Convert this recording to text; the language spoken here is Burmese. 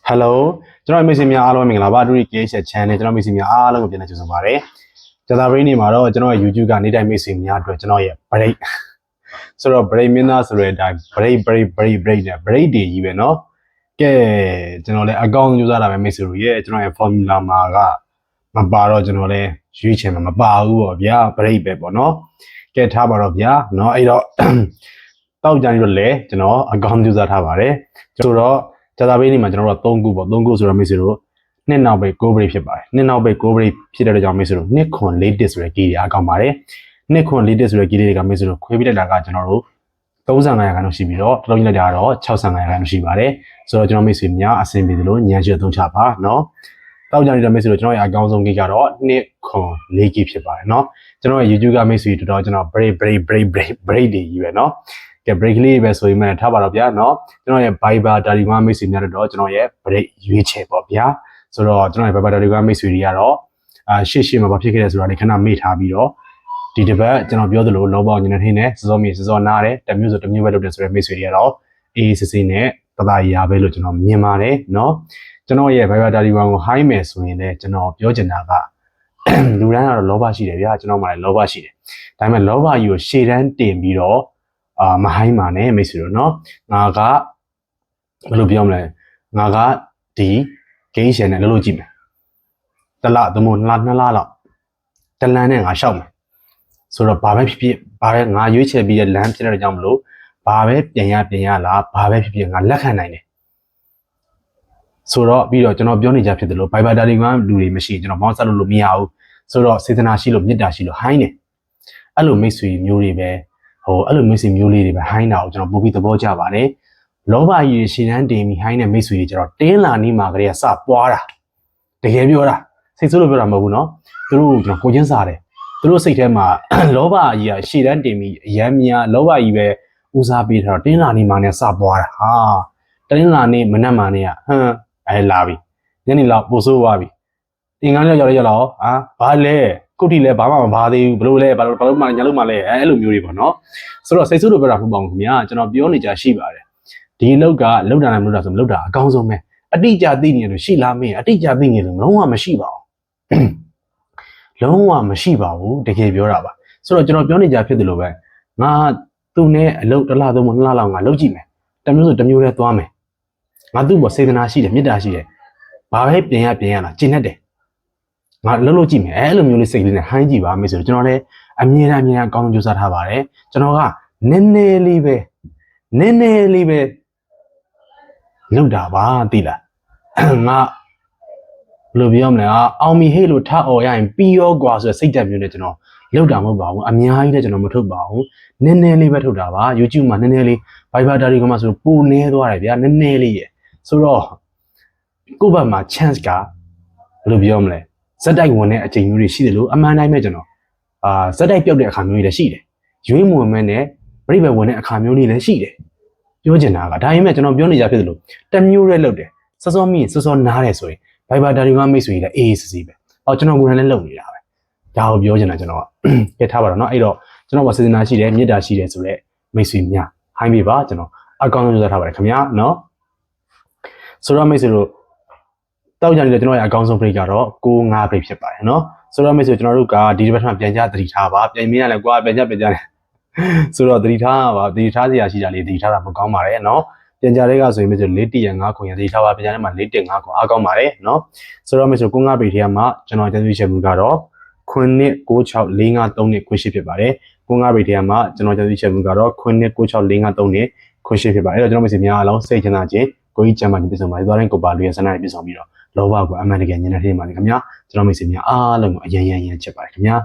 Hello ကျွန်တော်မိတ်ဆွေများအားလုံးမင်္ဂလာပါတူရီ KH channel ကျွန်တော်မိတ်ဆွေများအားလုံးကိုပြန်လည်ကြိုဆိုပါရစေ။ကြာသပတေးနေ့မှာတော့ကျွန်တော်ရဲ့ YouTube ကနေတိုင်းမိတ်ဆွေများအတွက်ကျွန်တော်ရဲ့ break ဆိုတော့ break မင်းသားဆိုတဲ့အတိုင်း break နဲ့ break တွေကြီးပဲเนาะ။ကဲကျွန်တော်လည်း account ယူစားတာပဲမိတ်ဆွေတို့ရဲ့ကျွန်တော်ရဲ့ formula မှာကမပါတော့ကျွန်တော်လည်းရွေးချယ်မှာမပါဘူးပေါ့ဗျာ break ပဲပေါ့เนาะ။ကဲထားပါတော့ဗျာเนาะအဲ့တော့တောက်ကြရင်တော့လေကျွန်တော် account ယူစားထားပါတယ်။ဆိုတော့ကြာသပတေးနေ့မှာကျွန်တော်တို့3ခုပေါ့3ခုဆိုတော့မိတ်ဆွေတို့နှစ်နောက်ပဲ go break ဖြစ်ပါတယ်နှစ်နောက်ပဲ go break ဖြစ်တဲ့ကြောင့်မိတ်ဆွေတို့နှစ်ခွန် latest ဆိုတဲ့ key တွေအားကောင်းပါတယ်နှစ်ခွန် latest ဆိုတဲ့ key တွေကမိတ်ဆွေတို့ခွေးပြလိုက်တာကကျွန်တော်တို့35ရာခိုင်နှုန်းရှိပြီးတော့တလုံးကြီးလိုက်တာတော့65ရာခိုင်နှုန်းရှိပါတယ်ဆိုတော့ကျွန်တော်မိတ်ဆွေများအဆင်ပြေသလိုညံ့ချသုံးချပါเนาะတောက်ကြနေတဲ့မိတ်ဆွေတို့ကျွန်တော်ရဲ့အကောင်းဆုံး key ကတော့နှစ်ခွန်4 key ဖြစ်ပါတယ်เนาะကျွန်တော်ရဲ့ YouTube ကမိတ်ဆွေတို့တော့ကျွန်တော် break တွေကြီးပဲเนาะကဲ break လေးပဲဆိုရင်မှထားပါတော့ဗျာเนาะကျွန်တော်ရဲ့ Viber Telegram မိတ်ဆွေများတော့ကျွန်တော်ရဲ့ break ရွေးချယ်ပေါ့ဗျာဆိုတော့ကျွန်တော်ရဲ့ Viber Telegram မိတ်ဆွေတွေကတော့ရှေ့မှာဘာဖြစ်ခဲ့လဲဆိုတာလေးခဏမေ့ထားပြီးတော့ဒီတစ်ပတ်ကျွန်တော်ပြောသလိုလောပေါင်းညနေထင်းနဲ့စောနားတယ်တမျိုးဆိုတမျိုးပဲလုပ်တယ်ဆိုတဲ့မိတ်ဆွေတွေကတော့အေးစစ်စစ်နဲ့တသားရပဲလို့ကျွန်တော်မြင်ပါတယ်เนาะကျွန်တော်ရဲ့ Viber Telegram ကို high မယ်ဆိုရင်လည်းကျွန်တော်ပြောချင်တာကလူတိုင်းကတော့လောဘရှိတယ်ဗျာကျွန်တော်မှလည်းလောဘရှိတယ်ဒါပေမဲ့လောဘကြီးကိုရှေ့တန်းတင်ပြီးတော့မဟိုင်းပါနဲ့မိတ်ဆွေတို့เนาะငါကဘယ်လိုပြောမလဲငါကဒီဂိမ်းရှင်နဲ့လှုပ်ကြည့်မယ်တလသမုံနှစ်လလောက်တလန်းနဲ့ငါရှောက်မယ်ဆိုတော့ဘာပဲဖြစ်ဖြစ်ဘာပဲငါရွေးချယ်ပြီးတဲ့လမ်းဖြစ်တဲ့ကြောင့်မလို့ဘာပဲပြန်ရလားဘာပဲဖြစ်ဖြစ်ငါလက်ခံနိုင်တယ်ဆိုတော့ပြီးတော့ကျွန်တော်ပြောနေကြဖြစ်တယ်လို့ Viber Telegram လူတွေမရှိကျွန်တော်မောင်းဆက်လို့မရဘူးဆိုတော့စေတနာရှိလို့မေတ္တာရှိလို့ဟိုင်းတယ်အဲ့လိုမိတ်ဆွေမျိုးတွေပဲအဲ့လိုမိတ်ဆွေမျိုးလေးတွေပဲဟိုင်းတာကိုကျွန်တော်ပို့ပြီးသဘောကျပါတယ်လောဘကြီးရှင်းတန်းတင်ပြီးဟိုင်းတဲ့မိတ်ဆွေတွေကျတော့တင်းလာနေမှာကလေးကစပွားတာတကယ်ပြောတာစိတ်ဆိုးလို့ပြောတာမဟုတ်ဘူးเนาะသူတို့ကျွန်တော်ကိုချင်းစားတယ်သူတို့စိတ်ထဲမှာလောဘကြီးကရှင်းတန်းတင်ပြီးအယမ်းများလောဘကြီးပဲဦးစားပေးထားတော့တင်းလာနေမှာနဲ့စပွားတာဟာတင်းလာနေမနှက်မှာနဲ့ကလာပြီညနေလောက်ပို့ဆိုးသွားပြီတင်ကားရောက်တော့ဘာလဲကုတ်တီလည်းဘာမှမပါသေးဘူးဘလို့လဲဘာလို့မှညာလို့မှလဲအဲ့လိုမျိုးတွေပေါ့နော်ဆိုတော့စိတ်ဆိုးလို့ပြောတာမဟုတ်ပါဘူးခင်ဗျာကျွန်တော်ပြောနေကြရှိပါတယ်ဒီလောက်ကလောက်တာနဲ့မလောက်တာဆိုမလောက်တာအကောင်းဆုံးပဲအတိအကျသိနေလို့ရှိလားမင်းအတိအကျသိနေလို့လုံးဝမရှိပါဘူးလုံးဝမရှိပါဘူးတကယ်ပြောတာပါဆိုတော့ကျွန်တော်ပြောနေကြဖြစ်တယ်လို့ပဲငါသူ့နဲ့အလုပ်တစ်လသုံးမနှစ်လလောက်ငါလုပ်ကြည့်မယ်တမျိုးဆိုတမျိုးလဲသွားမယ်ငါသူ့ပေါ်စေတနာရှိတယ်မေတ္တာရှိတယ်ဘာပဲပြင်ရလားကျင့်တတ်တယ်ငါလှုပ်ကြည့်မယ်အဲ့လိုမျိုးလေးစိတ်လေးနဲ့ဟိုင်းကြည့်ပါမယ်ဆိုတော့ကျွန်တော်လည်းအမြဲတမ်းအကောင်းကြိုးစားထားပါတယ်ကျွန်တော်ကနည်းနည်းလေးပဲလောက်တာပါသိလားငါဘယ်လိုပြောမလဲအောင်မီဟေ့လို့ထအော်ရရင်ပြီးရောကွာဆိုတဲ့စိတ်ဓာတ်မျိုးနဲ့ကျွန်တော်လောက်တာမဟုတ်ပါဘူးအများကြီးလည်းကျွန်တော်မထုတ်ပါဘူးနည်းနည်းလေးပဲထုတ်တာပါ YouTube မှာနည်းနည်းလေး Viber Telegram မှာဆိုပိုနေသွားတယ်ဗျာနည်းနည်းလေးရယ်ဆိုတော့ကိုယ့်ဘက်မှာ chance ကဘယ်လိုပြောမလဲဇက်တိုက်ဝင်တဲ့အချိန်မျိုးတွေရှိတယ်လို့အမှန်တိုင်းပဲကျွန်တော်ဇက်တိုက်ပြုတ်တဲ့အခါမျိုးတွေလည်းရှိတယ်ရွေးမဝင်မဲ့နဲ့ပြိပယ်ဝင်တဲ့အခါမျိုးတွေလည်းရှိတယ်ပြောချင်တာကဒါရင်မဲ့ကျွန်တော်ပြောနေကြဖြစ်တယ်လို့တမျိုးရဲလုပ်တယ်စောမိရင်စောနားတယ်ဆိုရင် Viber Telegram မိတ်ဆွေတွေလည်းအေးစီပဲကျွန်တော်ကိုယ်တိုင်လည်းလုပ်နေတာပဲဒါကိုပြောချင်တာကျွန်တော်ကထားပါတော့เนาะအဲ့တော့ကျွန်တော်ကစေတနာရှိတယ်မေတ္တာရှိတယ်ဆိုတော့မိတ်ဆွေများဟိုင်းပြီပါကျွန်တော်အကောင်းဆုံးကြိုးစားထားပါတယ်ခင်ဗျာเนาะဆိုတော့မိတ်ဆွေတို့တောက်ကြတယ်ကျွန်တော်ရဲ့အကောင်းဆုံး break ကတော့9 break ဖြစ်ပါတယ်เนาะဆိုတော့မိတ်ဆွေကျွန်တော်တို့ကဒီတစ်ပတ်မှပြန်ကြသတိထားပါပြန်မင်းရလဲကွာပြန်ကြတယ်ဆိုတော့သတိထားပါသတိထားစရာရှိတာလေးသတိထားတာမကောင်းပါနဲ့เนาะပြန်ကြတဲ့ကဆိုရင်မိတ်ဆွေ4 1 5ခွန်ရသတိထားပါပြန်ကြတဲ့မှာ4 1 5ခွန်အားကောင်းပါတယ်เนาะဆိုတော့မိတ်ဆွေ9 break ထဲမှာကျွန်တော်ကျန်သိချက်မှုကတော့ခွန်းနှစ်6 6 4 5 3နှစ်ခွန်းရှိဖြစ်ပါတယ်9 break ထဲမှာကျွန်တော်ကျန်သိချက်မှုကတော့ခွန်းနှစ်6 6 4 5 3နှစ်ခွန်းရှိဖြစ်ပါတယ်အဲ့တော့ကျွန်တော်မိတ်ဆွေများအားလုံးစိတ်ချမ်းသာခြင်းကိုကြီးကျမ်းမာခြင်းပြည့်စုံပါစေသွားတိုင်းကိုပါလူရဲ့ဆန္ဒနဲ့ပြည့်စုံပြီးတော့လောဘကိုအမှန်တကယ်ညနေထင်းပါလေခင်ဗျာကျွန်တော်မိတ်ဆွေများအားလုံးကိုအရင်ချစ်ပါတယ်ခင်ဗျာ